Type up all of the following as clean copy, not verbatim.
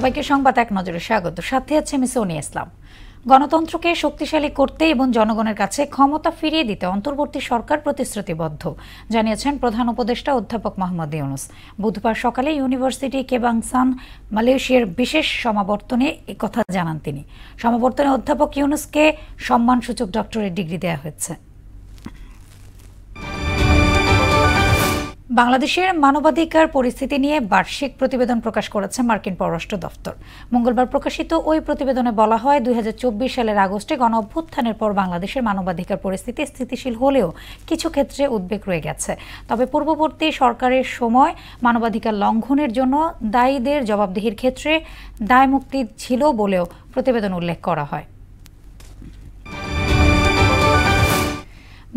সবাইকে সংবাদ এক নজরে স্বাগত। সাথে আছে আমি সোনিয়া ইসলাম। গণতন্ত্রকে শক্তিশালী করতে এবং জনগণের কাছে ক্ষমতা ফিরিয়ে দিতে অন্তর্বর্তী সরকার প্রতিশ্রুতিবদ্ধ, জানিয়েছেন প্রধান উপদেষ্টা অধ্যাপক মোহাম্মদ ইউনূস। বুধবার সকালে ইউনিভার্সিটি কেবাংসান মালয়েশিয়ার বিশেষ সমাবর্তনে একথা জানান তিনি। সমাবর্তনে অধ্যাপক ইউনূসকে সম্মানসূচক ডক্টরেট ডিগ্রি দেওয়া হয়েছে। বাংলাদেশের মানবাধিকার পরিস্থিতি নিয়ে বার্ষিক প্রতিবেদন প্রকাশ করেছে মার্কিন পররাষ্ট্র দফতর। মঙ্গলবার প্রকাশিত ওই প্রতিবেদনে বলা হয়, 2024 সালের আগস্টে গণঅভ্যুত্থানের পর বাংলাদেশের মানবাধিকার পরিস্থিতি স্থিতিশীল হলেও কিছু ক্ষেত্রে উদ্বেগ রয়ে গেছে। তবে পূর্ববর্তী সরকারের সময় মানবাধিকার লঙ্ঘনের জন্য দায়ীদের জবাবদিহির ক্ষেত্রে দায়মুক্তি ছিল বলেও প্রতিবেদন উল্লেখ করা হয়।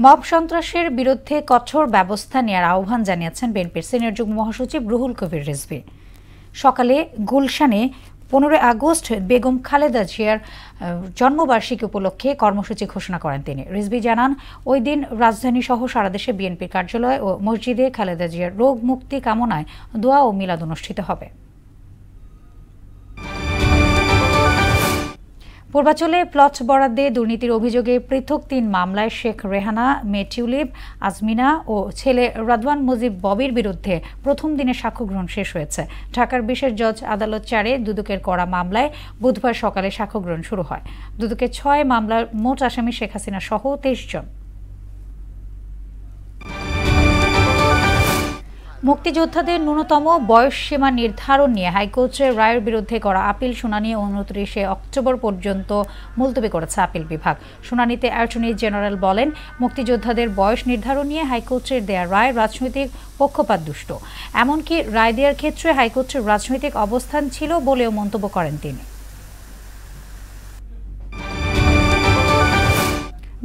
মব সন্ত্রাসের বিরুদ্ধে কঠোর ব্যবস্থা নেওয়ার আহ্বান জানিয়েছেন বিএনপির সিনিয়র যুগ্ম মহাসচিব রুহুল কবির রিজভী। সকালে গুলশানে 15 আগস্ট বেগম খালেদা জিয়ার জন্মবার্ষিকী উপলক্ষে কর্মসূচি ঘোষণা করেন তিনি। রিজভী জানান, ওই দিন রাজধানী সহ সারা দেশে বিএনপির কার্যালয় ও মসজিদে খালেদা জিয়ার রোগ মুক্তি কামনায় দোয়া ও মিলাদ অনুষ্ঠিত হবে। পূর্বাঞ্চলে প্লট বরাদ্দে দুর্নীতির অভিযোগে পৃথক 3 মামলায় শেখ রেহানা, মেয়ে টিউলিপ, আজমিনা ও ছেলে রাদওয়ান মুজিব ববির বিরুদ্ধে প্রথম দিনে সাক্ষ্য গ্রহণ শেষ হয়েছে। ঢাকার বিশেষ জজ আদালত 4-এ দুদকের করা মামলায় বুধবার সকালে সাক্ষ্য গ্রহণ শুরু হয়। দুদকের 6 মামলার মোট আসামি শেখ হাসিনা সহ 23 জন। মুক্তিযোদ্ধাদের ন্যূনতম বয়স সীমা নির্ধারণ নিয়ে হাইকোর্টের রায়ের বিরুদ্ধে করা আপিল শুনানি 29 অক্টোবর পর্যন্ত মুলতবি করেছে আপিল বিভাগ। শুনানিতে অ্যাটর্নি জেনারেল বলেন, মুক্তিযোদ্ধাদের বয়স নির্ধারণ নিয়ে হাইকোর্টের দেয়া রায় রাজনৈতিক পক্ষপাতদুষ্ট। এমনকি রায় দেওয়ার ক্ষেত্রে হাইকোর্টের রাজনৈতিক অবস্থান ছিল বলেও মন্তব্য করেন তিনি।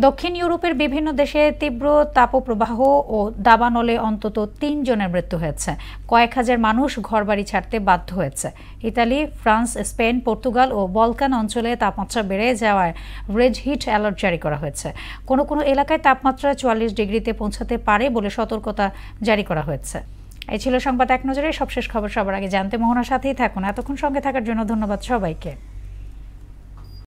দক্ষিণ ইউরোপের বিভিন্ন দেশে তীব্র তাপপ্রবাহ ও দাবানলে অন্তত 3 জনের মৃত্যু হয়েছে। কয়েক হাজার মানুষ ঘরবাড়ি ছাড়তে বাধ্য হয়েছে। ইতালি, ফ্রান্স, স্পেন, পর্তুগাল ও বলকান অঞ্চলে তাপমাত্রা বেড়ে যাওয়ায় রেড হিট অ্যালার্ট জারি করা হয়েছে। কোনো কোনো এলাকায় তাপমাত্রা 44 ডিগ্রিতে পৌঁছাতে পারে বলে সতর্কতা জারি করা হয়েছে। এই ছিল সংবাদ এক নজরে। সবশেষ খবর সবার আগে জানতে মোহনার সাথেই থাকুন। এতক্ষণ সঙ্গে থাকার জন্য ধন্যবাদ সবাইকে।